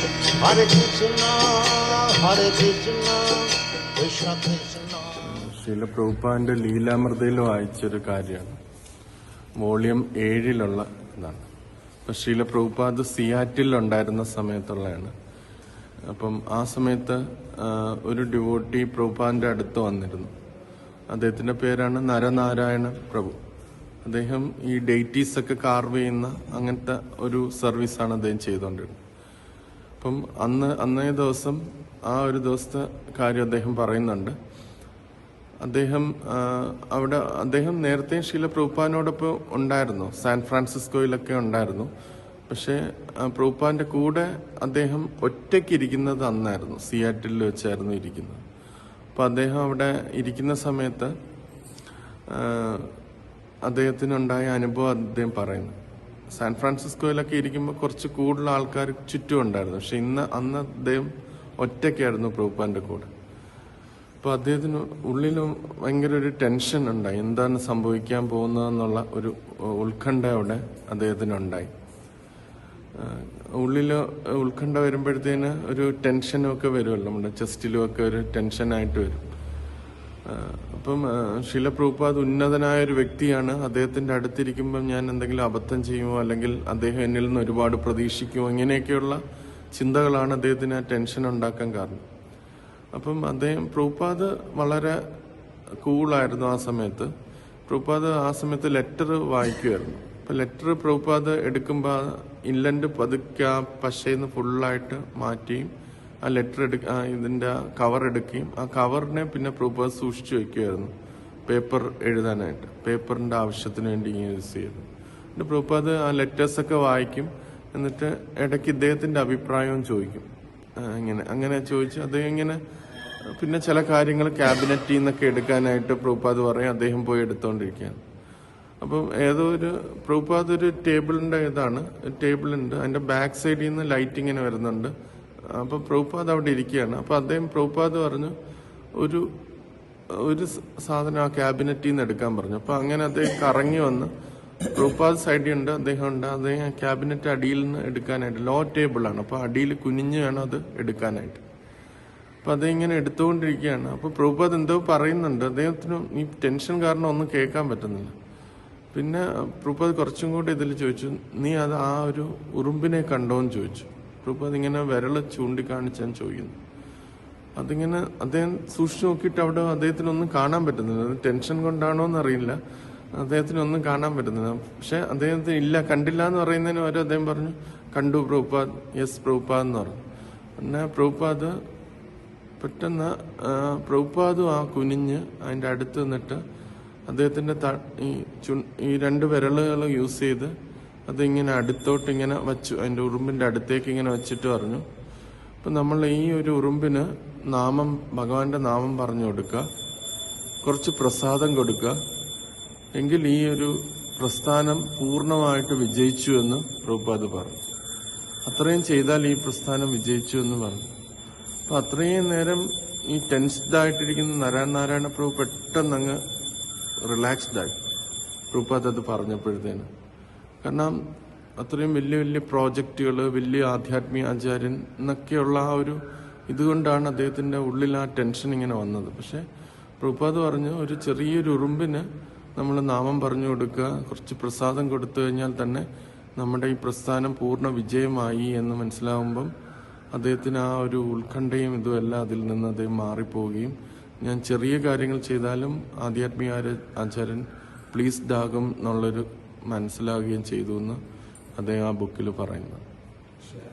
Hare Krishna, Hare Krishna, Krishna Krishna. Srila പ്രഭുപാദിന്റെ ലീലാമൃതയിൽ വായിച്ചൊരു കാര്യമാണ്. Volume 7 ഇതാണ്. അപ്പം ശ്രീല പ്രഭുപാദ് സിയാറ്റിലുണ്ടായിരുന്ന സമയത്തുള്ളതാണ്. അപ്പം ആ സമയത്ത് ഒരു ഡിവോട്ടി പ്രഭുപാദിന്റെ അടുത്ത് വന്നിരുന്നു. അദ്ദേഹത്തിന്റെ പേരാണ് നരനാരായണ പ്രഭു. അദ്ദേഹം ഈ ഡേറ്റീസ് ഒക്കെ കാർവ് ചെയ്യുന്ന അങ്ങനത്തെ ഒരു സർവീസാണ് അദ്ദേഹം ചെയ്തുകൊണ്ടിരുന്നത്. അപ്പം അന്നേ ദിവസം ആ ഒരു ദിവസത്തെ കാര്യം അദ്ദേഹം പറയുന്നുണ്ട്. അദ്ദേഹം നേരത്തെ ശ്രീല പ്രഭുപാദിനോടൊപ്പം ഉണ്ടായിരുന്നു, സാൻ ഫ്രാൻസിസ്കോയിലൊക്കെ ഉണ്ടായിരുന്നു. പക്ഷേ പ്രഭുപാദിന്റെ കൂടെ അദ്ദേഹം ഒറ്റയ്ക്ക് ഇരിക്കുന്നത് അന്നായിരുന്നു, സിയാറ്റിൽ വെച്ചായിരുന്നു ഇരിക്കുന്നത്. അപ്പം അദ്ദേഹം അവിടെ ഇരിക്കുന്ന സമയത്ത് അദ്ദേഹത്തിനുണ്ടായ അനുഭവം അദ്ദേഹം പറയുന്നു. സാൻ ഫ്രാൻസിസ്കോയിലൊക്കെ ഇരിക്കുമ്പോൾ കുറച്ച് കൂടുതൽ ആൾക്കാർ ചുറ്റും ഉണ്ടായിരുന്നു. പക്ഷെ അന്ന് അദ്ദേഹം ഒറ്റയ്ക്കായിരുന്നു പ്രഭുപാദിന്റെ കൂടെ. അപ്പോൾ അദ്ദേഹത്തിന് ഉള്ളിലും ഭയങ്കര ഒരു ടെൻഷൻ ഉണ്ടായി. എന്താണ് സംഭവിക്കാൻ പോകുന്നതെന്നുള്ള ഒരു ഉത്കണ്ഠ അവിടെ അദ്ദേഹത്തിനുണ്ടായി. ഉള്ളില് ഉത്കണ്ഠ വരുമ്പോഴത്തേന് ഒരു ടെൻഷനും ഒക്കെ വരുമല്ലോ, നമ്മുടെ ചെസ്റ്റിലും ഒക്കെ ഒരു ടെൻഷനായിട്ട് വരും. അപ്പം ശ്രീല പ്രഭുപാദ് ഉന്നതനായ ഒരു വ്യക്തിയാണ്. അദ്ദേഹത്തിന്റെ അടുത്തിരിക്കുമ്പം ഞാൻ എന്തെങ്കിലും അബദ്ധം ചെയ്യുമോ, അല്ലെങ്കിൽ അദ്ദേഹം എന്നിൽ നിന്ന് ഒരുപാട് പ്രതീക്ഷിക്കുമോ, ഇങ്ങനെയൊക്കെയുള്ള ചിന്തകളാണ് അദ്ദേഹത്തിന് ആ ടെൻഷൻ ഉണ്ടാക്കാൻ കാരണം. അപ്പം പ്രഭുപാദ് വളരെ കൂളായിരുന്നു ആ സമയത്ത്. പ്രഭുപാദ് ആ സമയത്ത് ലെറ്റർ വായിക്കുമായിരുന്നു. അപ്പം ലെറ്റർ പ്രഭുപാദ് എടുക്കുമ്പോൾ ഇൻലൻഡ് പതുക്കെ ആ പശയിന്ന് ഫുള്ളായിട്ട് മാറ്റിയും ആ ലെറ്റർ ഇതിന്റെ കവർ എടുക്കുകയും ആ കവറിനെ പിന്നെ പ്രഭുപാദ് സൂക്ഷിച്ചു വെക്കുമായിരുന്നു, പേപ്പർ എഴുതാനായിട്ട്. പേപ്പറിന്റെ ആവശ്യത്തിന് വേണ്ടി യൂസ് ചെയ്യുന്നു. എന്നിട്ട് പ്രഭുപാദ് ആ ലെറ്റേഴ്സൊക്കെ വായിക്കും. എന്നിട്ട് ഇടയ്ക്ക് ഇദ്ദേഹത്തിന്റെ അഭിപ്രായവും ചോദിക്കും. അങ്ങനെ ചോദിച്ച് അദ്ദേഹം ഇങ്ങനെ പിന്നെ ചില കാര്യങ്ങൾ ക്യാബിനറ്റിൽ നിന്നൊക്കെ എടുക്കാനായിട്ട് പ്രഭുപാദ് പറയും. അദ്ദേഹം പോയി എടുത്തോണ്ടിരിക്കുകയാണ്. അപ്പം പ്രഭുപാദ് ഒരു ടേബിളിന്റെ ടേബിളുണ്ട്, അതിന്റെ ബാക്ക് സൈഡിൽ നിന്ന് ലൈറ്റ് ഇങ്ങനെ വരുന്നുണ്ട്. അപ്പൊ പ്രഭുപാദ് അവിടെ ഇരിക്കുകയാണ്. അപ്പൊ പ്രഭുപാദ് പറഞ്ഞു ഒരു സാധനം ആ ക്യാബിനറ്റിൽ നിന്ന് എടുക്കാൻ പറഞ്ഞു. അപ്പൊ അങ്ങനെ അദ്ദേഹം കറങ്ങി വന്ന് പ്രഭുപാദ് സൈഡിൽ ഉണ്ട്, അദ്ദേഹം ക്യാബിനറ്റ് അടിയിൽ നിന്ന് എടുക്കാനായിട്ട്, ലോ ടേബിളാണ്, അപ്പൊ അടിയിൽ കുനിഞ്ഞ് വേണം അത് എടുക്കാനായിട്ട്. അപ്പൊ ഇങ്ങനെ എടുത്തുകൊണ്ടിരിക്കുകയാണ്. അപ്പൊ പ്രഭുപാദ് എന്തോ പറയുന്നുണ്ട്. അദ്ദേഹത്തിന് ഈ ടെൻഷൻ കാരണം ഒന്നും കേൾക്കാൻ പറ്റുന്നില്ല. പിന്നെ പ്രഭുപാദ് കുറച്ചും കൂടി ഇതിൽ ചോദിച്ചു, നീ ആ ഒരു ഉറുമ്പിനെ കണ്ടോന്ന് ചോദിച്ചു. പ്രഭുപാദ് ഇങ്ങനെ വിരൽ ചൂണ്ടിക്കാണിച്ചാൻ ചോദിക്കുന്നു. അതിങ്ങനെ അദ്ദേഹം സൂക്ഷിച്ചു നോക്കിയിട്ട് അവിടെ അദ്ദേഹത്തിനൊന്നും കാണാൻ പറ്റുന്നില്ല. ടെൻഷൻ കൊണ്ടാണോ എന്നറിയില്ല, അദ്ദേഹത്തിനൊന്നും കാണാൻ പറ്റുന്നില്ല. പക്ഷെ അദ്ദേഹത്തിന് കണ്ടില്ല എന്ന് പറയുന്നതിന് വരെ അദ്ദേഹം പറഞ്ഞു, കണ്ടു പ്രഭുപാദ്, യെസ് പ്രഭുപാദ് എന്ന് പറഞ്ഞു. പിന്നെ പ്രഭുപാദ് പെട്ടെന്ന് പ്രഭുപാദും ആ കുനിഞ്ഞ് അതിന്റെ അടുത്ത് നിന്നിട്ട് അദ്ദേഹത്തിന്റെ ഈ 2 വിരലുകൾ യൂസ് ചെയ്ത് അതിങ്ങനെ അടുത്തോട്ട് ഇങ്ങനെ വച്ചു, അതിന്റെ ഉറുമ്പിന്റെ അടുത്തേക്ക് ഇങ്ങനെ വെച്ചിട്ട് പറഞ്ഞു, ഇപ്പൊ നമ്മൾ ഈ ഒരു ഉറുമ്പിന് ഭഗവാന്റെ നാമം പറഞ്ഞു കൊടുക്കുക, കുറച്ച് പ്രസാദം കൊടുക്കുക, എങ്കിൽ ഈ ഒരു പ്രസ്ഥാനം പൂർണ്ണമായിട്ട് വിജയിച്ചു എന്ന് പ്രഭുപാദ് പറഞ്ഞു. അത്രയും ചെയ്താൽ ഈ പ്രസ്ഥാനം വിജയിച്ചു എന്ന് പറഞ്ഞു. അപ്പൊ അത്രയും നേരം ഈ ടെൻസ്ഡ് ആയിട്ടിരിക്കുന്ന നരനാരായണ പ്രഭു പെട്ടെന്ന് അങ്ങ് റിലാക്സ്ഡ് ആയി പ്രഭുപാദ് അത് പറഞ്ഞപ്പോഴത്തേന്. കാരണം അത്രയും വലിയ വലിയ പ്രോജക്റ്റുകൾ, വലിയ ആധ്യാത്മിക ആചാര്യൻ എന്നൊക്കെയുള്ള ആ ഒരു ഇതുകൊണ്ടാണ് അദ്ദേഹത്തിന്റെ ഉള്ളിൽ ആ ടെൻഷൻ ഇങ്ങനെ വന്നത്. പക്ഷെ പ്രഭുപാദ് പറഞ്ഞു, ഒരു ചെറിയൊരു ഉറുമ്പിന് നമ്മൾ നാമം പറഞ്ഞു കൊടുക്കുക, കുറച്ച് പ്രസാദം കൊടുത്തു കഴിഞ്ഞാൽ തന്നെ നമ്മുടെ ഈ പ്രസ്ഥാനം പൂർണ്ണ വിജയമായി എന്ന് മനസ്സിലാവുമ്പം അദ്ദേഹത്തിന് ആ ഒരു ഉത്കണ്ഠയും ഇതുമെല്ലാം അതിൽ നിന്ന് അദ്ദേഹം മാറിപ്പോവുകയും, ഞാൻ ചെറിയ കാര്യങ്ങൾ ചെയ്താലും ആധ്യാത്മിക ആചാര്യൻ പ്ലീസ്ഡ് ആകും എന്നുള്ളൊരു മനസ്സിലാവുകയും ചെയ്തു എന്ന് അദ്ദേഹം ആ ബുക്കിൽ പറയുന്നു.